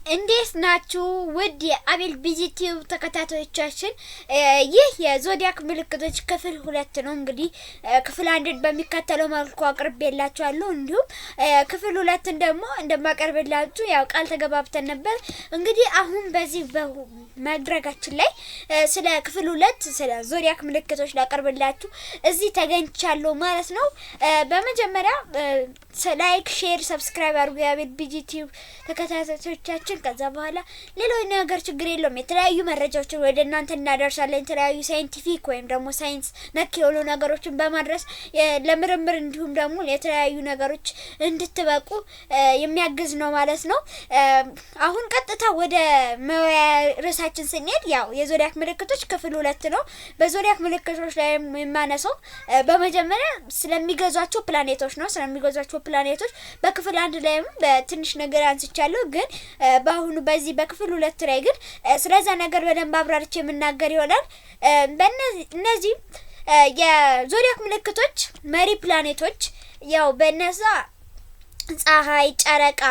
እንዴት ናችሁ ውድ የአቤል ቢዚ ቲዩብ ተከታታዮቻችን? ይህ የዞዲያክ ምልክቶች ክፍል 2 ነው። እንግዲህ ክፍል 1 በሚከተለው መልኩ አቅርቤላችኋለሁ። እንዲሁም ክፍል 2 ደግሞ እንደማቀርብላችሁ ያው ቃል ተገባብተን ነበር። እንግዲህ አሁን በዚህ መድረጋችን ላይ ስለ ክፍል 2 ስለ ዞዲያክ ምልክቶች ላቀርብላችሁ እዚህ ተገኝቻለሁ ማለት ነው። በመጀመሪያ ላይክ፣ ሼር፣ ሰብስክራይብ አድርጉ የአቤል ቢዚ ቲዩብ ተከታታዮቻችን። ከዛ በኋላ ሌላው ነገር ችግር የለውም የተለያዩ መረጃዎችን ወደ እናንተ እናደርሳለን። የተለያዩ ሳይንቲፊክ ወይም ደግሞ ሳይንስ ነክ የሆኑ ነገሮችን በማድረስ ለምርምር እንዲሁም ደግሞ የተለያዩ ነገሮች እንድትበቁ የሚያግዝ ነው ማለት ነው። አሁን ቀጥታ ወደ ርዕሳችን ስንሄድ ያው የዞዲያክ ምልክቶች ክፍል 2 ነው። በዞዲያክ ምልክቶች ላይ የማነሳው በመጀመሪያ ስለሚገዟቸው ፕላኔቶች ነው። ስለሚገዟቸው ፕላኔቶች በክፍል 1 ላይም በትንሽ ነገር አንስቻለሁ፣ ግን በአሁኑ በዚህ በክፍል 2 ላይ ግን ስለዛ ነገር በደንብ አብራርቼ የምናገር ይሆናል። እነዚህ የዞዲያክ ምልክቶች መሪ ፕላኔቶች ያው በእነዛ ፀሐይ፣ ጨረቃ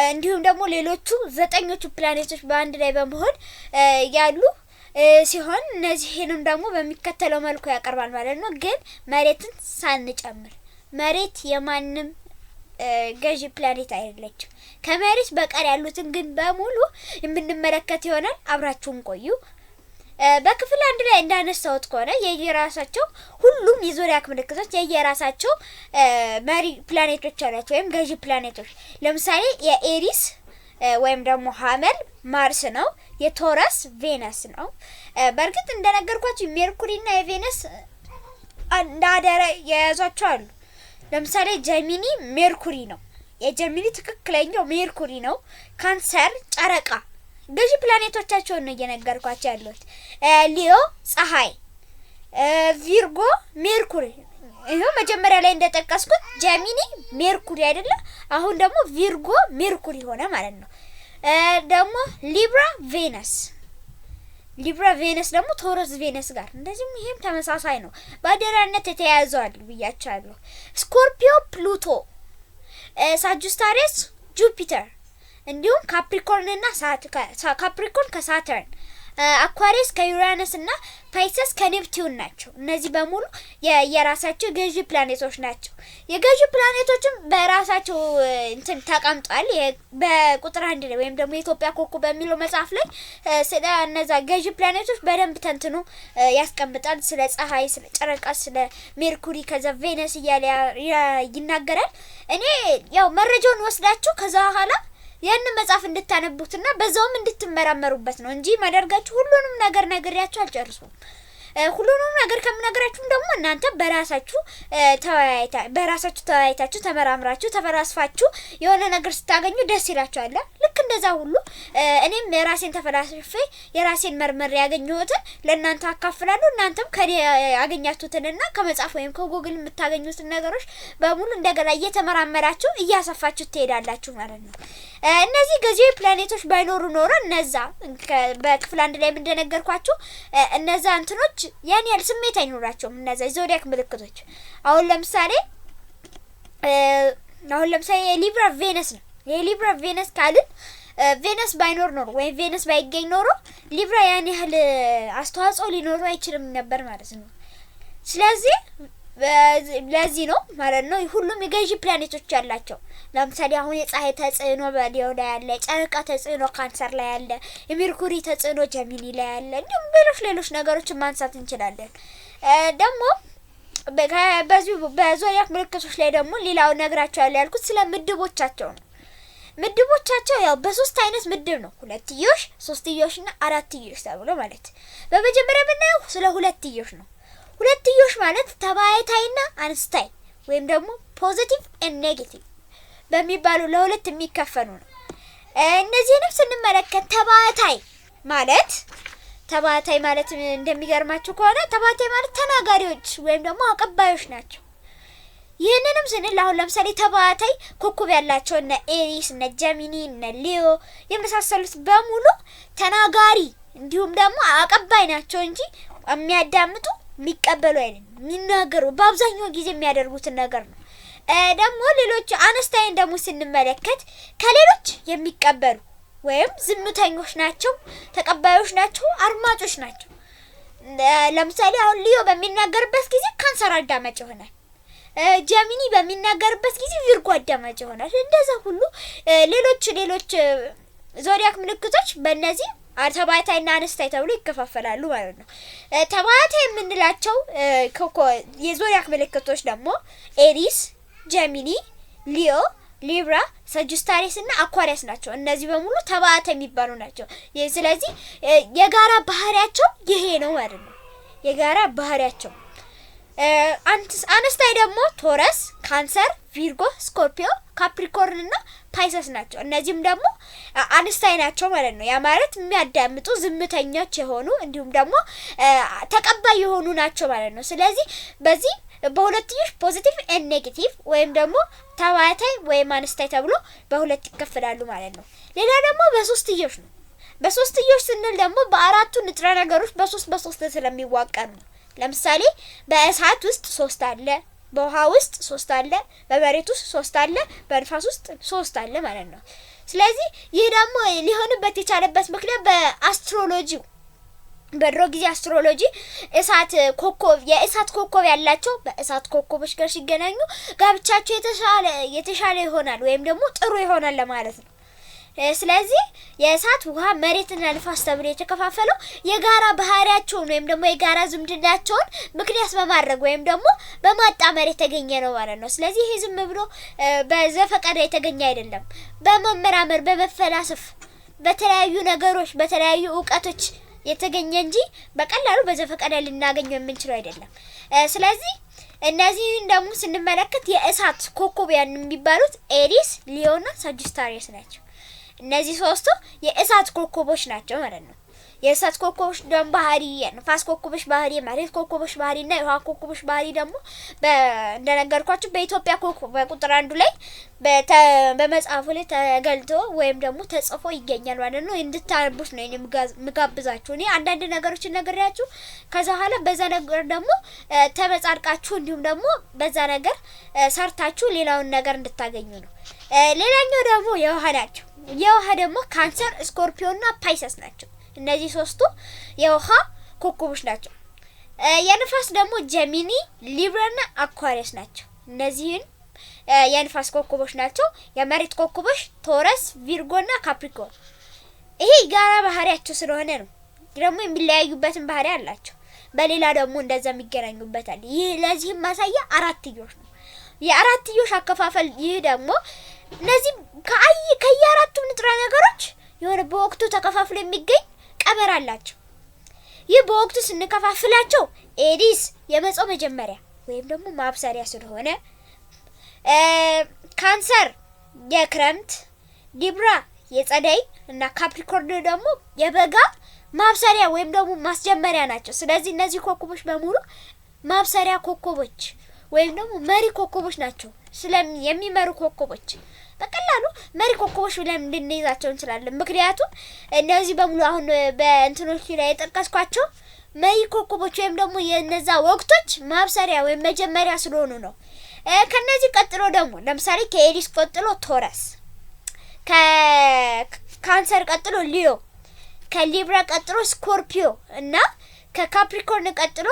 እንዲሁም ደግሞ ሌሎቹ 9ኞቹ ፕላኔቶች በአንድ ላይ በመሆን ያሉ ሲሆን እነዚህንም ደግሞ በሚከተለው መልኩ ያቀርባል ማለት ነው። ግን መሬትን ሳንጨምር መሬት የማንም ገዢ ፕላኔት አይደለችም። ከመሬት በቀር ያሉትን ግን በሙሉ የምንመለከት ይሆናል። አብራችሁን ቆዩ። በክፍል 1 ላይ እንዳነሳሁት ከሆነ የየራሳቸው ሁሉም የዞዲያክ ምልክቶች የየራሳቸው መሪ ፕላኔቶች አሏቸው ወይም ገዢ ፕላኔቶች። ለምሳሌ የኤሪስ ወይም ደግሞ ሐመል ማርስ ነው። የቶረስ ቬነስ ነው። በእርግጥ እንደነገርኳችሁ ሜርኩሪና የቬነስ እንዳደረ የያዟቸው አሉ። ለምሳሌ ጀሚኒ ሜርኩሪ ነው። የጀሚኒ ትክክለኛው ሜርኩሪ ነው። ካንሰር ጨረቃ ገዢ ፕላኔቶቻቸውን ነው እየነገርኳቸው ያሉት። ሊዮ ፀሐይ፣ ቪርጎ ሜርኩሪ። ይሄው መጀመሪያ ላይ እንደጠቀስኩት ጀሚኒ ሜርኩሪ አይደለ? አሁን ደግሞ ቪርጎ ሜርኩሪ ሆነ ማለት ነው። ደግሞ ሊብራ ቬነስ ደግሞ ቶረስ ቬነስ ጋር እንደዚህም ይሄም ተመሳሳይ ነው። በአደራነት የተያያዘዋል ብያቻለሁ። ስኮርፒዮ ፕሉቶ፣ ሳጁስታሪየስ ጁፒተር፣ እንዲሁም ካፕሪኮርን እና ካፕሪኮርን ከሳተርን፣ አኳሪየስ ከዩራነስ እና ፓይሰስ ከኔፕቲዩን ናቸው። እነዚህ በሙሉ የራሳቸው ገዢ ፕላኔቶች ናቸው። የገዢ ፕላኔቶችም በራሳቸው እንትን ተቀምጧል። በቁጥር 1 ላይ ወይም ደግሞ የኢትዮጵያ ኮከብ በሚለው መጽሐፍ ላይ ስለ እነዛ ገዢ ፕላኔቶች በደንብ ተንትኖ ያስቀምጣል። ስለ ፀሐይ፣ ስለ ጨረቃ፣ ስለ ሜርኩሪ ከዛ ቬነስ እያለ ይናገራል። እኔ ያው መረጃውን ወስዳችሁ ከዛ በኋላ ያንን መጽሐፍ እንድታነቡትና በዛውም እንድትመራመሩበት ነው እንጂ ማደርጋችሁ ሁሉንም ነገር ነግሬያችሁ አልጨርሱም። ሁሉንም ነገር ከምነግራችሁም ደግሞ እናንተ በራሳችሁ ተወያይታችሁ ተመራምራችሁ ተፈላስፋችሁ የሆነ ነገር ስታገኙ ደስ ይላችኋል። ልክ እንደዛ ሁሉ እኔም የራሴን ተፈላስፌ የራሴን መርመር ያገኘሁትን ለእናንተ አካፍላለሁ። እናንተም ከኔ ያገኛችሁትንና ከመጽሐፍ ወይም ከጉግል የምታገኙትን ነገሮች በሙሉ እንደገና እየተመራመራችሁ እያሰፋችሁ ትሄዳላችሁ ማለት ነው። እነዚህ ገዢ ፕላኔቶች ባይኖሩ ኖሮ እነዛ በክፍል 1 ላይ እንደነገርኳችሁ እነዛ እንትኖች ያን ያህል ስሜት አይኖራቸውም። እነዛ ዞዲያክ ምልክቶች አሁን ለምሳሌ የሊብራ ቬነስ ነው። የሊብራ ቬነስ ካልን ቬነስ ባይኖር ኖሮ ወይም ቬነስ ባይገኝ ኖሮ ሊብራ ያን ያህል አስተዋጽኦ ሊኖረው አይችልም ነበር ማለት ነው። ስለዚህ ለዚህ ነው ማለት ነው ሁሉም የገዢ ፕላኔቶች ያላቸው። ለምሳሌ አሁን የፀሐይ ተጽዕኖ በሊዮ ላይ ያለ፣ የጨረቃ ተጽዕኖ ካንሰር ላይ ያለ፣ የሜርኩሪ ተጽዕኖ ጀሚኒ ላይ ያለ፣ እንዲሁም ሌሎች ነገሮችን ማንሳት እንችላለን። ደግሞ በዚሁ በዞዲያክ ምልክቶች ላይ ደግሞ ሌላው ነግራቸዋለሁ ያልኩት ስለ ምድቦቻቸው ነው። ምድቦቻቸው ያው በ3 አይነት ምድብ ነው። 2ትዮሽ፣ 3ትዮሽ እና 4ትዮሽ ተብሎ ማለት። በመጀመሪያ የምናየው ስለ 2ትዮሽ ነው። 2ትዮሽ ማለት ተባይታይና አንስታይ ወይም ደግሞ ፖዚቲቭ ኤንድ ኔጌቲቭ በሚባሉ ለሁለት የሚከፈሉ ነው። እነዚህንም ስንመለከት ተባታይ ማለት እንደሚገርማችሁ ከሆነ ተባታይ ማለት ተናጋሪዎች ወይም ደግሞ አቀባዮች ናቸው። ይህንንም ስንል አሁን ለምሳሌ ተባታይ ኮከብ ያላቸው እነ ኤሪስ፣ እነ ጀሚኒ፣ እነ ሊዮ የመሳሰሉት በሙሉ ተናጋሪ እንዲሁም ደግሞ አቀባይ ናቸው እንጂ የሚያዳምጡ የሚቀበሉ አይደለም። የሚናገሩ በአብዛኛው ጊዜ የሚያደርጉትን ነገር ነው። ደግሞ ሌሎች አነስታይን ደግሞ ስንመለከት ከሌሎች የሚቀበሉ ወይም ዝምተኞች ናቸው፣ ተቀባዮች ናቸው፣ አድማጮች ናቸው። ለምሳሌ አሁን ሊዮ በሚናገርበት ጊዜ ካንሰር አዳማጭ ይሆናል። ጀሚኒ በሚናገርበት ጊዜ ቪርጎ አዳማጭ ይሆናል። እንደዛ ሁሉ ሌሎች ዞዲያክ ምልክቶች በእነዚህ ተባታይና አነስታይ ተብሎ ይከፋፈላሉ ማለት ነው። ተባታይ የምንላቸው የዞዲያክ ምልክቶች ደግሞ ኤሪስ፣ ጀሚኒ፣ ሊዮ፣ ሊብራ፣ ሳጂታሪየስ እና አኳሪየስ ናቸው። እነዚህ በሙሉ ተባታይ የሚባሉ ናቸው። ስለዚህ የጋራ ባህሪያቸው ይሄ ነው ማለት ነው። የጋራ ባህሪያቸው አነስታይ ደግሞ ቶረስ፣ ካንሰር፣ ቪርጎ፣ ስኮርፒዮ፣ ካፕሪኮርን እና ፓይሰስ ናቸው። እነዚህም ደግሞ አነስታይ ናቸው ማለት ነው። ያ ማለት የሚያዳምጡ ዝምተኞች የሆኑ እንዲሁም ደግሞ ተቀባይ የሆኑ ናቸው ማለት ነው። ስለዚህ በዚህ በሁለትዮሽ ፖዚቲቭ ኤንድ ኔጌቲቭ ወይም ደግሞ ተባታይ ወይም አነስታይ ተብሎ በሁለት ይከፈላሉ ማለት ነው። ሌላ ደግሞ በሶስትዮሽ ነው። በሶስትዮሽ ስንል ደግሞ በአራቱ ንጥረ ነገሮች በሶስት ስለሚዋቀሩ ነው። ለምሳሌ በእሳት ውስጥ 3 አለ፣ በውሃ ውስጥ 3 አለ፣ በመሬት ውስጥ 3 አለ፣ በንፋስ ውስጥ 3 አለ ማለት ነው። ስለዚህ ይህ ደግሞ ሊሆንበት የቻለበት ምክንያት በአስትሮሎጂው በድሮ ጊዜ አስትሮሎጂ የእሳት ኮከብ ያላቸው በእሳት ኮከቦች ጋር ሲገናኙ ጋብቻቸው የተሻለ ይሆናል ወይም ደግሞ ጥሩ ይሆናል ለማለት ነው። ስለዚህ የእሳት ውሃ መሬትና ንፋስ ተብሎ የተከፋፈለው የጋራ ባህሪያቸውን ወይም ደግሞ የጋራ ዝምድናቸውን ምክንያት በማድረግ ወይም ደግሞ በማጣመር የተገኘ ነው ማለት ነው። ስለዚህ ይሄ ዝም ብሎ በዘፈቀደ የተገኘ አይደለም። በመመራመር በመፈላሰፍ በተለያዩ ነገሮች በተለያዩ ዕውቀቶች የተገኘ እንጂ በቀላሉ በዘፈቀደ ልናገኘው የምንችለው አይደለም። ስለዚህ እነዚህን ደግሞ ስንመለከት የእሳት ኮከብ የሚባሉት ኤሪስ፣ ሊዮና ሳጂታሪየስ ናቸው። እነዚህ ሶስቱ የእሳት ኮከቦች ናቸው ማለት ነው። የእሳት ኮከቦች ደግሞ ባህሪ፣ የንፋስ ኮከቦች ባህሪ፣ የመሬት ኮከቦች ባህሪ እና የውሃ ኮከቦች ባህሪ ደግሞ እንደነገርኳችሁ በኢትዮጵያ ኮከብ በቁጥር 1 ላይ በመጽሐፉ ላይ ተገልጦ ወይም ደግሞ ተጽፎ ይገኛል ማለት ነው። እንድታነቡት ነው የምጋብዛችሁ። እኔ አንዳንድ ነገሮችን ነግሬያችሁ ከዛ በኋላ በዛ ነገር ደግሞ ተመጻድቃችሁ እንዲሁም ደግሞ በዛ ነገር ሰርታችሁ ሌላውን ነገር እንድታገኙ ነው። ሌላኛው ደግሞ የውሃ ናቸው። የውሃ ደግሞ ካንሰር፣ ስኮርፒዮ እና ፓይሰስ ናቸው። እነዚህ ሶስቱ የውሃ ኮከቦች ናቸው። የንፋስ ደግሞ ጀሚኒ፣ ሊብራ እና አኳሪየስ ናቸው። እነዚህን የንፋስ ኮከቦች ናቸው። የመሬት ኮከቦች ቶረስ፣ ቪርጎ እና ካፕሪኮርን። ይሄ ጋራ ባህሪያቸው ስለሆነ ነው። ደግሞ የሚለያዩበትን ባህሪ አላቸው። በሌላ ደግሞ እንደዛ የሚገናኙበት አለ። ይህ ለዚህም ማሳያ አራትዮሽ ነው። የአራትዮሽ አከፋፈል ይህ ደግሞ እነዚህ ከየአራቱ ንጥረ ነገሮች የሆነ በወቅቱ ተከፋፍሎ የሚገኝ ቀመር አላቸው። ይህ በወቅቱ ስንከፋፍላቸው ኤሪስ የመጸው መጀመሪያ ወይም ደግሞ ማብሰሪያ ስለሆነ፣ ካንሰር የክረምት፣ ሊብራ የጸደይ እና ካፕሪኮርን ደግሞ የበጋ ማብሰሪያ ወይም ደግሞ ማስጀመሪያ ናቸው። ስለዚህ እነዚህ ኮከቦች በሙሉ ማብሰሪያ ኮከቦች ወይም ደግሞ መሪ ኮከቦች ናቸው። የሚመሩ ኮከቦች በቀላሉ መሪ ኮከቦች ብለን እንድንይዛቸው እንችላለን። ምክንያቱም እነዚህ በሙሉ አሁን በእንትኖች ላይ የጠቀስኳቸው መሪ ኮከቦች ወይም ደግሞ የነዛ ወቅቶች ማብሰሪያ ወይም መጀመሪያ ስለሆኑ ነው። ከነዚህ ቀጥሎ ደግሞ ለምሳሌ ከኤሪስ ቀጥሎ ቶረስ፣ ከካንሰር ቀጥሎ ሊዮ፣ ከሊብራ ቀጥሎ ስኮርፒዮ እና ከካፕሪኮርን ቀጥሎ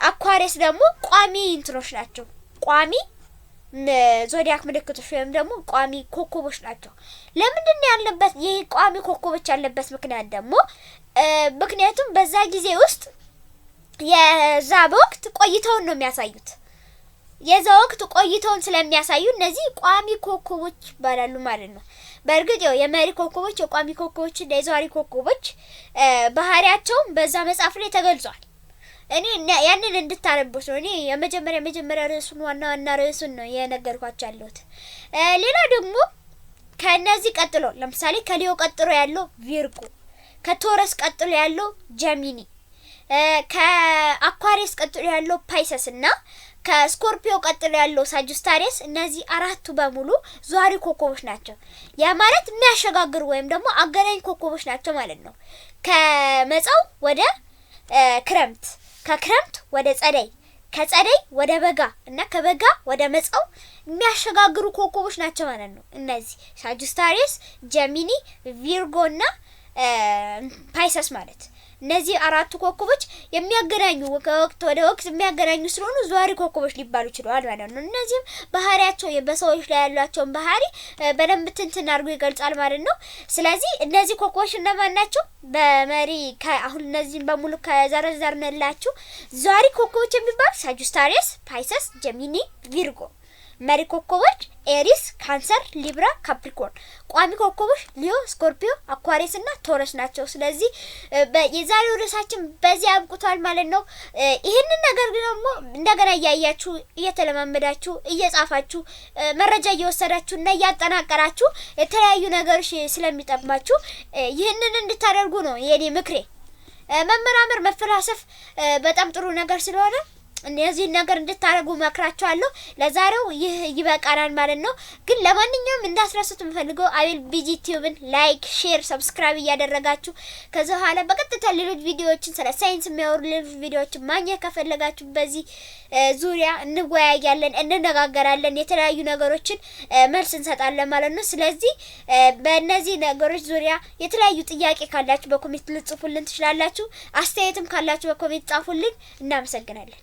አኳሪየስ ደግሞ ቋሚ እንትኖች ናቸው። ቋሚ ዞዲያክ ምልክቶች ወይም ደግሞ ቋሚ ኮከቦች ናቸው። ለምንድን ነው ያለበት ይሄ ቋሚ ኮከቦች ያለበት ምክንያት ደግሞ ምክንያቱም በዛ ጊዜ ውስጥ የዛ ወቅት ቆይተውን ነው የሚያሳዩት። የዛ ወቅት ቆይተውን ስለሚያሳዩ እነዚህ ቋሚ ኮከቦች ይባላሉ ማለት ነው። በእርግጥ ያው የመሪ ኮከቦች፣ የቋሚ ኮከቦች እና የዘዋሪ ኮከቦች ባህሪያቸው በዛ መጽሐፍ ላይ ተገልጿል። እኔ ያንን እንድታነቡት ነው። እኔ የመጀመሪያ ርዕሱን ዋና ርዕሱን ነው የነገርኳችሁ ያለሁት። ሌላ ደግሞ ከነዚህ ቀጥሎ ለምሳሌ ከሊዮ ቀጥሎ ያለው ቪርጎ፣ ከቶረስ ቀጥሎ ያለው ጀሚኒ፣ ከአኳሪየስ ቀጥሎ ያለው ፓይሰስ እና ከስኮርፒዮ ቀጥሎ ያለው ሳጂታሪየስ። እነዚህ አራቱ በሙሉ ዟሪ ኮከቦች ናቸው። ያ ማለት የሚያሸጋግሩ ወይም ደግሞ አገናኝ ኮከቦች ናቸው ማለት ነው። ከመጸው ወደ ክረምት፣ ከክረምት ወደ ጸደይ፣ ከጸደይ ወደ በጋ እና ከበጋ ወደ መጸው የሚያሸጋግሩ ኮከቦች ናቸው ማለት ነው። እነዚህ ሳጁስታሪየስ፣ ጀሚኒ፣ ቪርጎ እና ፓይሰስ ማለት እነዚህ አራቱ ኮከቦች የሚያገናኙ ከወቅት ወደ ወቅት የሚያገናኙ ስለሆኑ ዘዋሪ ኮከቦች ሊባሉ ይችላሉ ማለት ነው። እነዚህም ባህሪያቸው በሰዎች ላይ ያላቸውን ባህሪ በደንብ ትንትን አድርጎ ይገልጻል ማለት ነው። ስለዚህ እነዚህ ኮከቦች እነማን ናቸው? በመሪ አሁን እነዚህን በሙሉ ከዘረዘርንላችሁ ዘዋሪ ኮከቦች የሚባሉ ሳጁስታሪየስ፣ ፓይሰስ፣ ጀሚኒ፣ ቪርጎ። መሪ ኮከቦች ኤሪስ፣ ካንሰር፣ ሊብራ፣ ካፕሪኮርን። ቋሚ ኮከቦች ሊዮ፣ ስኮርፒዮ፣ አኳሪየስ እና ቶረስ ናቸው። ስለዚህ የዛሬው ርዕሳችን በዚህ አብቅቷል ማለት ነው። ይሄንን ነገር ደግሞ እንደገና እያያችሁ እየተለማመዳችሁ እየጻፋችሁ መረጃ እየወሰዳችሁ እና እያጠናቀራችሁ የተለያዩ ነገሮች ስለሚጠቅማችሁ ይሄንን እንድታደርጉ ነው የኔ ምክሬ። መመራመር መፈላሰፍ በጣም ጥሩ ነገር ስለሆነ እነዚህ ነገር እንድታረጉ መክራችኋለሁ። ለዛሬው ይህ ይበቃናል ማለት ነው። ግን ለማንኛውም እንዳስረሱት የምፈልገው አቤል ቢጂ ቲዩብን ላይክ፣ ሼር፣ ሰብስክራይብ እያደረጋችሁ ከዛ በኋላ በቀጥታ ሌሎች ቪዲዮዎችን ስለ ሳይንስ የሚያወሩ ሌሎች ቪዲዮዎችን ማግኘት ከፈለጋችሁ በዚህ ዙሪያ እንወያያለን፣ እንነጋገራለን፣ የተለያዩ ነገሮችን መልስ እንሰጣለን ማለት ነው። ስለዚህ በእነዚህ ነገሮች ዙሪያ የተለያዩ ጥያቄ ካላችሁ በኮሜንት ልጽፉልን ትችላላችሁ። አስተያየትም ካላችሁ በኮሜንት ጻፉልን። እናመሰግናለን።